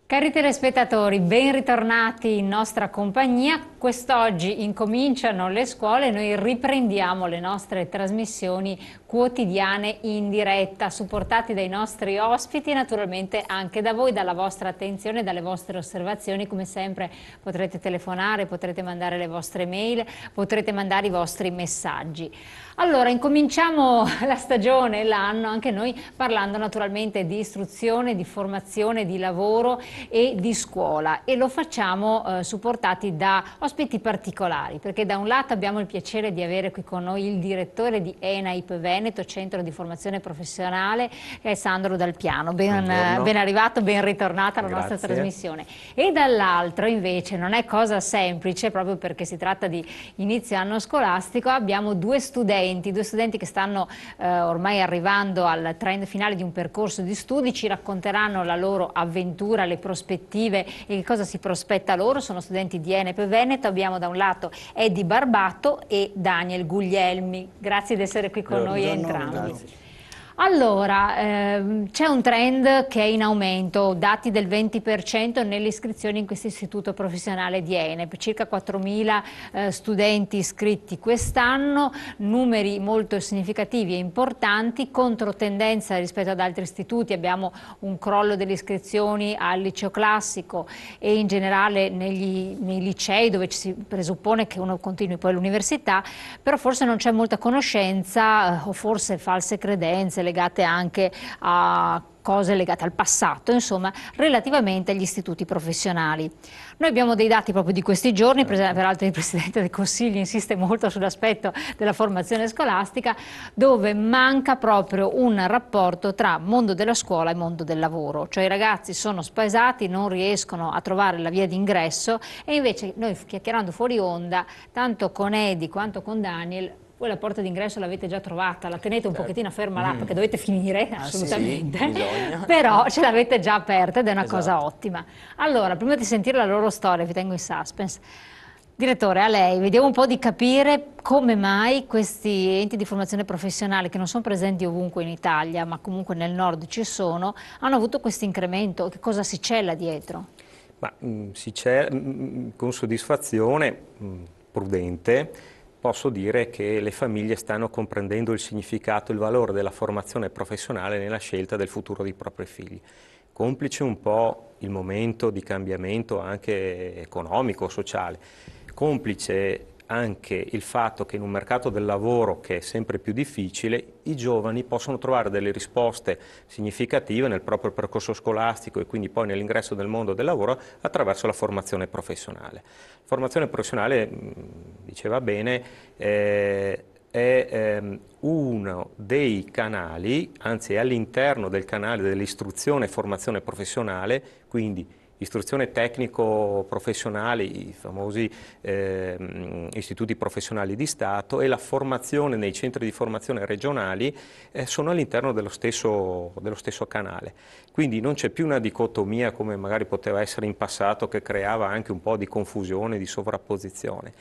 Cari telespettatori, ben ritornati in nostra compagnia. Quest'oggi incominciano le scuole, noi riprendiamo le nostre trasmissioni quotidiane in diretta, supportati dai nostri ospiti e naturalmente anche da voi, dalla vostra attenzione, dalle vostre osservazioni. Come sempre potrete telefonare, potrete mandare le vostre mail, potrete mandare i vostri messaggi. Allora, incominciamo la stagione, l'anno, anche noi parlando naturalmente di istruzione, di formazione, di lavoro e di scuola, e lo facciamo supportati da ospiti particolari, perché da un lato abbiamo il piacere di avere qui con noi il direttore di ENAIP Veneto, Centro di Formazione Professionale, che è Sandro Dal Piano. Ben arrivato, ben ritornato alla nostra trasmissione. E dall'altro invece non è cosa semplice, proprio perché si tratta di inizio anno scolastico, abbiamo due studenti che stanno ormai arrivando al trend finale di un percorso di studi, ci racconteranno la loro avventura, le prospettive e che cosa si prospetta loro. Sono studenti di ENAIP Veneto. Abbiamo da un lato Eddie Barbato e Daniel Guglielmi. Grazie di essere qui con noi entrambi. Grazie. Allora, c'è un trend che è in aumento, dati del 20% nelle iscrizioni in questo istituto professionale di ENAIP, circa 4.000 studenti iscritti quest'anno, numeri molto significativi e importanti, controtendenza rispetto ad altri istituti. Abbiamo un crollo delle iscrizioni al liceo classico e in generale nei licei, dove ci si presuppone che uno continui poi all'università, però forse non c'è molta conoscenza o forse false credenze legate anche a cose legate al passato, insomma, relativamente agli istituti professionali. Noi abbiamo dei dati proprio di questi giorni, peraltro il Presidente del Consiglio insiste molto sull'aspetto della formazione scolastica, dove manca proprio un rapporto tra mondo della scuola e mondo del lavoro, cioè i ragazzi sono spaesati, non riescono a trovare la via d'ingresso, e invece noi, chiacchierando fuori onda, tanto con Eddie quanto con Daniel, voi la porta d'ingresso l'avete già trovata, la tenete un pochettino ferma là perché dovete finire, assolutamente, sì, però ce l'avete già aperta ed è una cosa ottima. Allora, prima di sentire la loro storia, vi tengo in suspense. Direttore, a lei, vediamo un po' di capire come mai questi enti di formazione professionale, che non sono presenti ovunque in Italia, ma comunque nel nord ci sono, hanno avuto questo incremento. Che cosa si cela dietro? Ma si cela con soddisfazione prudente. Posso dire che le famiglie stanno comprendendo il significato e il valore della formazione professionale nella scelta del futuro dei propri figli. Complice un po' il momento di cambiamento anche economico, sociale, complice anche il fatto che in un mercato del lavoro che è sempre più difficile, i giovani possono trovare delle risposte significative nel proprio percorso scolastico e quindi poi nell'ingresso nel mondo del lavoro attraverso la formazione professionale. La formazione professionale, diceva bene, è uno dei canali, anzi è all'interno del canale dell'istruzione e formazione professionale, quindi istruzione tecnico-professionale, i famosi istituti professionali di Stato, e la formazione nei centri di formazione regionali sono all'interno dello stesso canale. Quindi non c'è più una dicotomia come magari poteva essere in passato, che creava anche un po' di confusione, di sovrapposizione.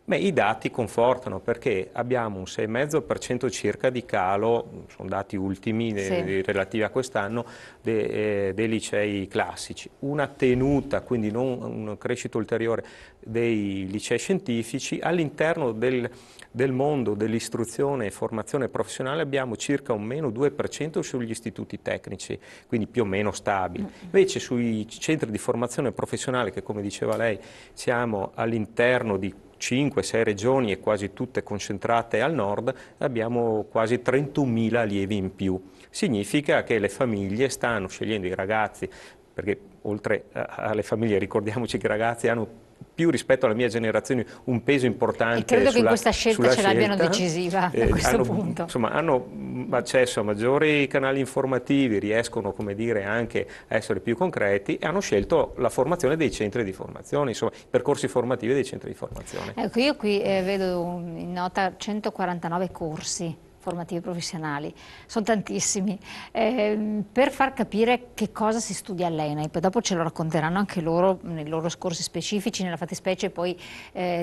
Beh, i dati confortano, perché abbiamo un 6,5% circa di calo, sono dati ultimi relativi a quest'anno, dei licei classici. Una tenuta, quindi non una crescita ulteriore, dei licei scientifici. All'interno del mondo dell'istruzione e formazione professionale abbiamo circa un meno 2% sugli istituti tecnici, quindi più o meno stabili. Invece sui centri di formazione professionale, che come diceva lei, siamo all'interno di 5-6 regioni e quasi tutte concentrate al nord, abbiamo quasi 31.000 allievi in più. Significa che le famiglie stanno scegliendo i ragazzi, perché oltre alle famiglie ricordiamoci che i ragazzi hanno più rispetto alla mia generazione un peso importante. E credo che in questa scelta ce l'abbiano decisiva a questo punto. Insomma, hanno accesso a maggiori canali informativi, riescono, come dire, anche a essere più concreti, e hanno scelto la formazione dei centri di formazione, insomma, i percorsi formativi dei centri di formazione. Ecco, io qui vedo in nota 149 corsi formativi professionali, sono tantissimi, per far capire che cosa si studia all'ENAIP, dopo ce lo racconteranno anche loro nei loro corsi specifici, nella fattispecie poi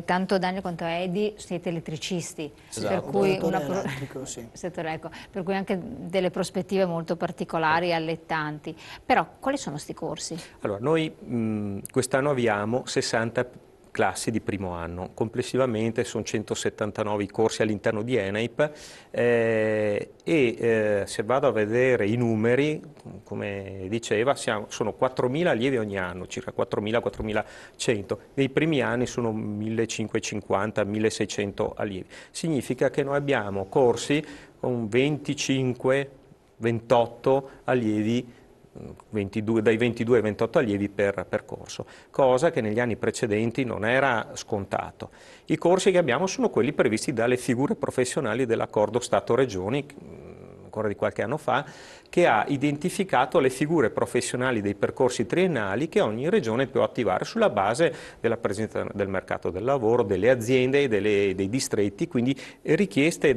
tanto Daniel quanto Edi siete elettricisti, Esatto. per cui Elettrico, sì. ecco, per cui anche delle prospettive molto particolari e allettanti. Però quali sono questi corsi? Allora, noi quest'anno abbiamo 60 classi di primo anno, complessivamente sono 179 i corsi all'interno di ENAIP se vado a vedere i numeri, come diceva, sono 4.000 allievi ogni anno, circa 4.000-4.100, nei primi anni sono 1.550-1.600 allievi, significa che noi abbiamo corsi con 25-28 allievi, dai 22 ai 28 allievi per corso, cosa che negli anni precedenti non era scontato. I corsi che abbiamo sono quelli previsti dalle figure professionali dell'accordo Stato-Regioni, ancora di qualche anno fa, che ha identificato le figure professionali dei percorsi triennali che ogni regione può attivare sulla base della presenza del mercato del lavoro, delle aziende e dei distretti, quindi richieste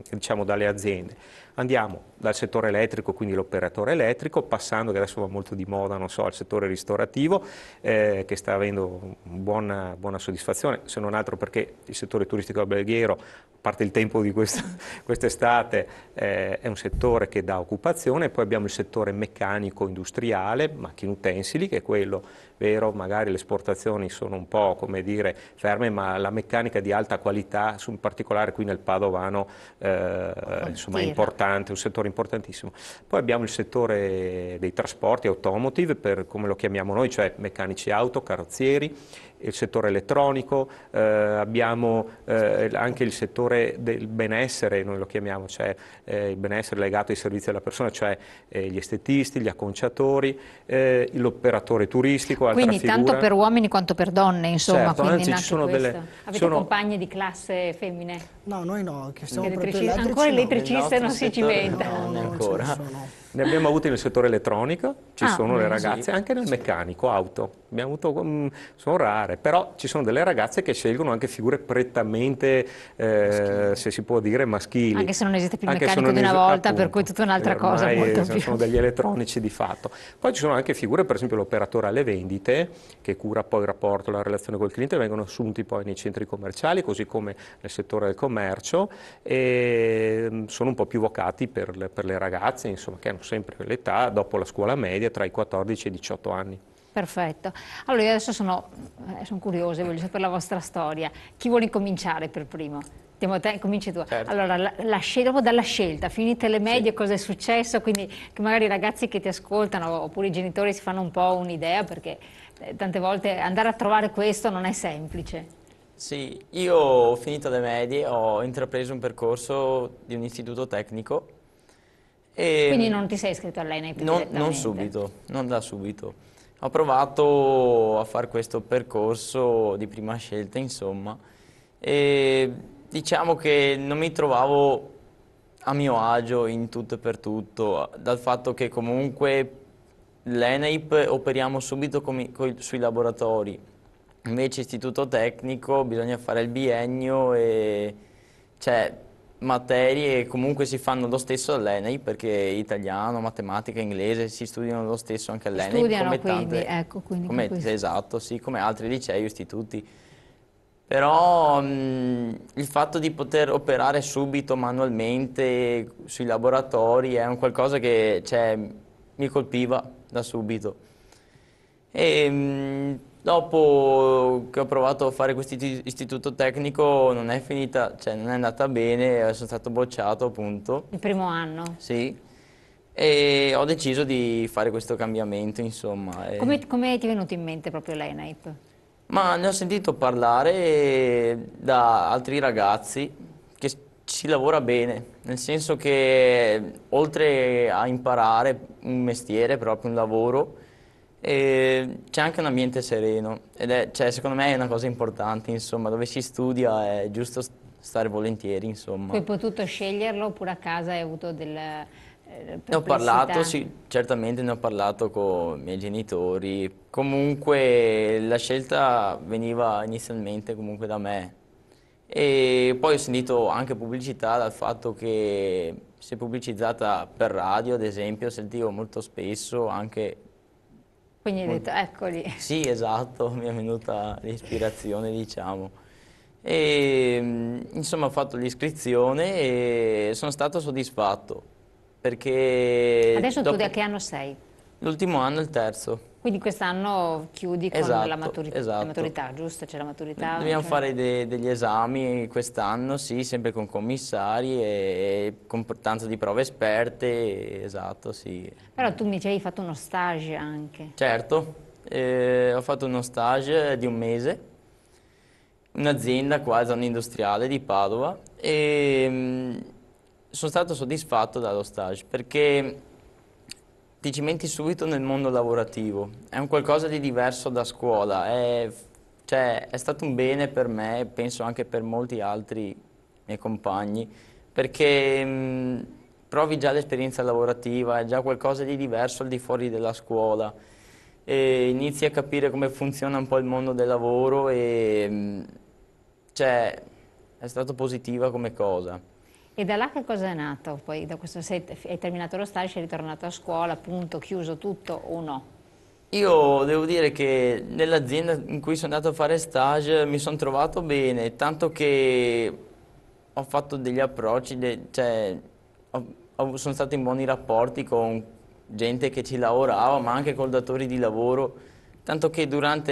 diciamo, dalle aziende. Andiamo dal settore elettrico, quindi l'operatore elettrico, passando, che adesso va molto di moda, non so, al settore ristorativo, che sta avendo buona soddisfazione, se non altro perché il settore turistico alberghiero, a parte il tempo di quest'estate, è un settore che dà occupazione. Poi abbiamo il settore meccanico industriale, macchine utensili, che è quello vero, magari le esportazioni sono un po', come dire, ferme, ma la meccanica di alta qualità, in particolare qui nel Padovano, insomma, è importante, un settore importantissimo. Poi abbiamo il settore dei trasporti automotive, come lo chiamiamo noi, cioè meccanici auto, carrozzieri, il settore elettronico, abbiamo anche il settore del benessere, noi lo chiamiamo, cioè il benessere legato ai servizi alla persona, cioè gli estetisti, gli acconciatori, l'operatore turistico, altra quindi figura. Tanto per uomini quanto per donne, insomma, certo, quindi anzi, anche ci sono questo. Avete compagne di classe femmine? No, noi no, che siamo Ancora elettriciste non si cimenta. No, ancora. Ne abbiamo avuti nel settore elettronico, ci sono le ragazze, sì. anche nel meccanico, auto, abbiamo avuto, sono rare, però ci sono delle ragazze che scelgono anche figure prettamente, se si può dire, maschili. Anche se non esiste più il Anche se meccanico non di una volta, appunto, per cui tutta un'altra cosa. Molto più. Sono degli elettronici di fatto. Poi ci sono anche figure, per esempio l'operatore alle vendite, che cura poi il rapporto, la relazione col cliente, vengono assunti poi nei centri commerciali, così come nel settore del commercio, e sono un po' più vocati per le ragazze, insomma, che hanno sempre l'età dopo la scuola media tra i 14 e i 18 anni. Perfetto. Allora io adesso sono curiosa, voglio sapere la vostra storia. Chi vuole incominciare per primo? Te, cominci tu. Certo. Allora, dopo dalla scelta, finite le medie, sì, cosa è successo? Quindi che magari i ragazzi che ti ascoltano oppure i genitori si fanno un po' un'idea, perché tante volte andare a trovare questo non è semplice. Sì, io ho finito le medie, ho intrapreso un percorso di un istituto tecnico. Quindi non ti sei iscritto all'ENAIP direttamente? Non subito, non da subito. Ho provato a fare questo percorso di prima scelta, insomma, e diciamo che non mi trovavo a mio agio in tutto e per tutto, dal fatto che comunque l'ENAIP operiamo subito sui laboratori, invece istituto tecnico bisogna fare il biennio e cioè materie comunque si fanno lo stesso all'ENAIP, perché italiano, matematica, inglese si studiano lo stesso anche all'ENAIP. Studiano come quindi, tante, ecco, quindi esatto, sì, come altri licei o istituti. Però il fatto di poter operare subito manualmente sui laboratori è un qualcosa che mi colpiva da subito. E dopo che ho provato a fare questo istituto tecnico non è finita, non è andata bene, sono stato bocciato appunto. Il primo anno? Sì, e ho deciso di fare questo cambiamento, insomma. Come ti è venuto in mente proprio l'ENAIP? Ma ne ho sentito parlare da altri ragazzi che si lavora bene, nel senso che oltre a imparare un mestiere, proprio un lavoro, c'è anche un ambiente sereno ed secondo me è una cosa importante, insomma, dove si studia è giusto stare volentieri, insomma. Tu hai potuto sceglierlo oppure a casa hai avuto delle perplessità? Ne ho parlato, sì, certamente ne ho parlato con i miei genitori. Comunque la scelta veniva inizialmente comunque da me E poi ho sentito anche pubblicità dal fatto che si è pubblicizzata per radio, ad esempio, sentivo molto spesso anche... Quindi hai detto, eccoli. Sì, esatto, mi è venuta l'ispirazione, diciamo. E insomma ho fatto l'iscrizione e sono stato soddisfatto, perché Adesso tu da che anno sei? l'ultimo anno, il terzo. Quindi quest'anno chiudi con Esatto, la maturità, esatto. giusto? C'è la maturità? Dobbiamo cioè- fare degli esami quest'anno, sì, sempre con commissari e con tanto di prove esperte, esatto, sì. Però tu mi dicevi hai fatto uno stage anche. Certo, ho fatto uno stage di un mese, un'azienda qua, zona industriale di Padova, e sono stato soddisfatto dallo stage perché ti cimenti subito nel mondo lavorativo, è un qualcosa di diverso da scuola, cioè, è stato un bene per me e penso anche per molti altri miei compagni, perché provi già l'esperienza lavorativa, è già qualcosa di diverso al di fuori della scuola, e inizi a capire come funziona un po' il mondo del lavoro e cioè, è stato positiva come cosa. E da là che cosa è nato? Poi da questo hai terminato lo stage, sei ritornato a scuola, appunto, chiuso tutto o no? Io devo dire che nell'azienda in cui sono andato a fare stage mi sono trovato bene, tanto che ho fatto degli approcci, cioè sono stato in buoni rapporti con gente che ci lavorava, ma anche con datori di lavoro, tanto che durante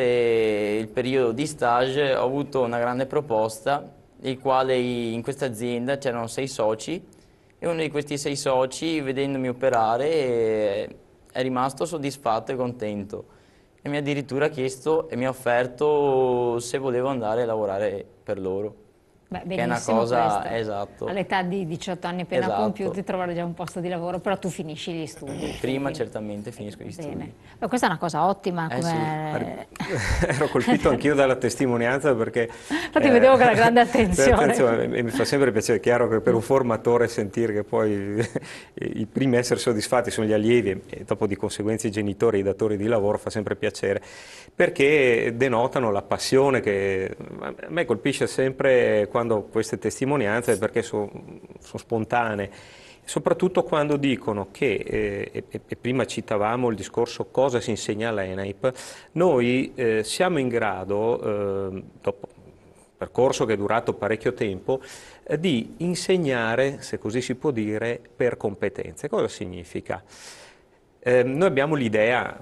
il periodo di stage ho avuto una grande proposta, il quale in questa azienda c'erano 6 soci e uno di questi 6 soci, vedendomi operare, è rimasto soddisfatto e contento e mi ha addirittura chiesto e mi ha offerto se volevo andare a lavorare per loro. Beh, Che è una benissimo cosa, questo. esatto. All'età di 18 anni appena Esatto. compiuti trovare già un posto di lavoro, però tu finisci gli studi. Prima quindi- certamente finisco gli studi. Bene. Ma questa è una cosa ottima. Eh come- Ero colpito anch'io dalla testimonianza perché... Infatti vedevo che era grande attenzione. E mi fa sempre piacere, è chiaro che per un formatore sentire che poi i primi a essere soddisfatti sono gli allievi e dopo di conseguenza i genitori e i datori di lavoro fa sempre piacere, perché denotano la passione che a me colpisce sempre quando queste testimonianze, perché sono spontanee. Soprattutto quando dicono che, e prima citavamo il discorso cosa si insegna all'ENAIP, noi siamo in grado, dopo un percorso che è durato parecchio tempo, di insegnare, se così si può dire, per competenze. Cosa significa? Noi abbiamo l'idea,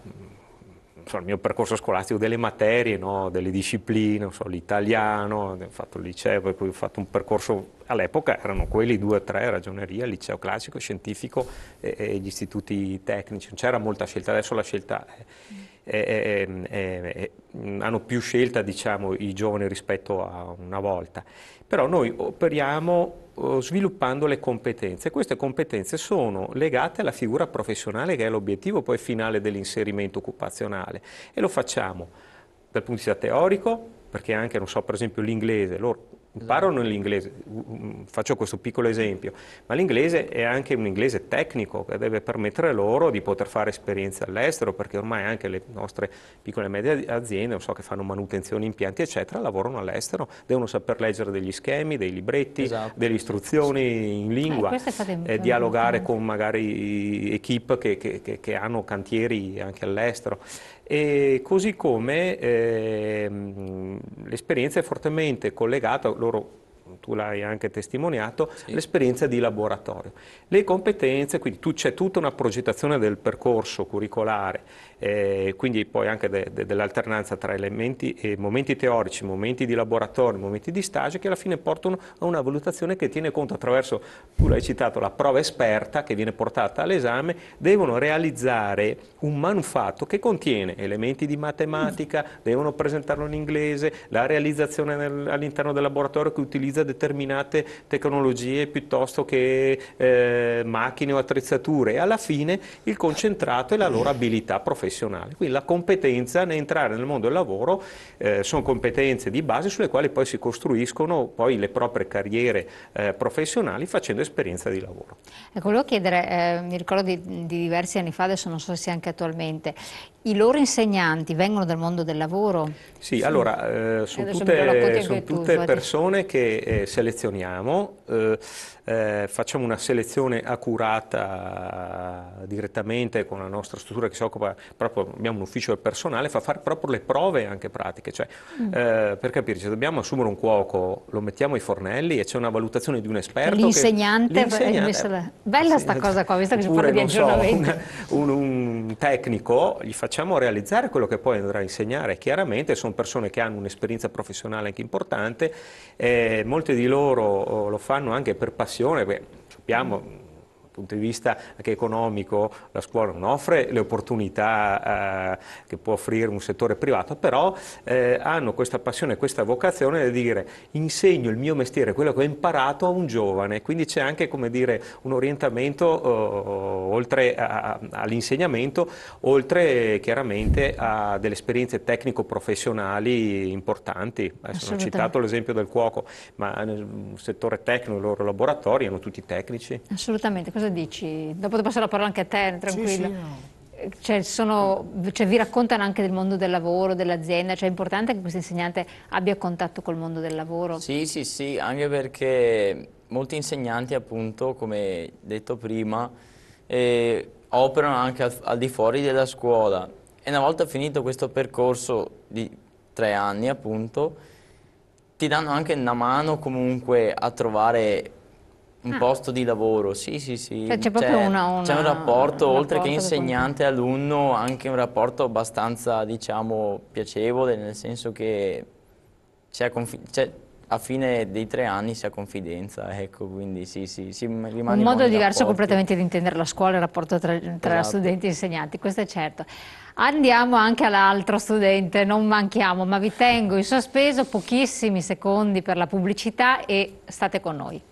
il mio percorso scolastico, delle materie, no? Delle discipline, non so, l'italiano, ho fatto il liceo, poi ho fatto un percorso, all'epoca erano quelli 2 o 3, ragioneria, liceo classico, scientifico e gli istituti tecnici, non c'era molta scelta, adesso la scelta hanno più scelta, diciamo, i giovani rispetto a una volta, però noi operiamo sviluppando le competenze. Queste competenze sono legate alla figura professionale che è l'obiettivo poi finale dell'inserimento occupazionale e lo facciamo dal punto di vista teorico, perché anche, non so, per esempio l'inglese, loro imparano l'inglese, faccio questo piccolo esempio, ma l'inglese è anche un inglese tecnico che deve permettere loro di poter fare esperienze all'estero, perché ormai anche le nostre piccole e medie aziende, non so, che fanno manutenzione, impianti eccetera, lavorano all'estero, devono saper leggere degli schemi, dei libretti, Esatto. delle istruzioni in lingua, questo è fatto dialogare con magari equip che hanno cantieri anche all'estero. E così come l'esperienza è fortemente collegata, loro, tu l'hai anche testimoniato, Sì. l'esperienza di laboratorio. Le competenze, quindi c'è tutta una progettazione del percorso curricolare, quindi poi anche dell'alternanza tra elementi e momenti teorici, momenti di laboratorio, momenti di stage, che alla fine portano a una valutazione che tiene conto attraverso, tu l'hai citato, la prova esperta che viene portata all'esame, devono realizzare un manufatto che contiene elementi di matematica, devono presentarlo in inglese, la realizzazione all'interno del laboratorio che utilizza determinate tecnologie piuttosto che macchine o attrezzature, e alla fine il concentrato è la loro abilità professionale. Quindi la competenza nell'entrare nel mondo del lavoro sono competenze di base sulle quali poi si costruiscono poi le proprie carriere professionali facendo esperienza di lavoro. Ecco, volevo chiedere, mi ricordo di diversi anni fa, adesso non so se anche attualmente, i loro insegnanti vengono dal mondo del lavoro? Sì, allora, sono tutte persone che selezioniamo, facciamo una selezione accurata direttamente con la nostra struttura che si occupa, proprio abbiamo un ufficio del personale, fa fare proprio le prove anche pratiche, cioè per capirci, dobbiamo assumere un cuoco, lo mettiamo ai fornelli e c'è una valutazione di un esperto. L'insegnante, bella sta cosa qua, visto che si parla di aggiornamento. Un tecnico, gli facciamo realizzare quello che poi andrà a insegnare, chiaramente sono persone che hanno un'esperienza professionale anche importante, molti di loro lo fanno anche per passione, perché sappiamo dal punto di vista anche economico la scuola non offre le opportunità che può offrire un settore privato, però hanno questa passione, questa vocazione di dire insegno il mio mestiere, quello che ho imparato a un giovane, quindi c'è anche, come dire, un orientamento oltre all'insegnamento, oltre chiaramente a delle esperienze tecnico-professionali importanti. Adesso ho citato l'esempio del cuoco, ma nel settore tecnico, i loro laboratori hanno tutti tecnici. Assolutamente. Cosa dici? Dopo ti passo la parola anche a te, tranquillo. Sì, sì, no. Vi raccontano anche del mondo del lavoro, dell'azienda, cioè è importante che questo insegnante abbia contatto col mondo del lavoro? Sì, anche perché molti insegnanti, appunto, come detto prima, operano anche al di fuori della scuola e una volta finito questo percorso di 3 anni, appunto, ti danno anche una mano comunque a trovare un posto di lavoro. Sì. Cioè, c'è proprio c'è un rapporto, oltre che rapporto insegnante-alunno, anche un rapporto abbastanza, diciamo, piacevole, nel senso che a fine dei 3 anni si ha confidenza, ecco, quindi sì, rimane un modo diverso rapporti. completamente di intendere la scuola e il rapporto tra Esatto. studenti e insegnanti, questo è certo. Andiamo anche all'altro studente, non manchiamo, ma vi tengo in sospeso pochissimi secondi per la pubblicità e state con noi.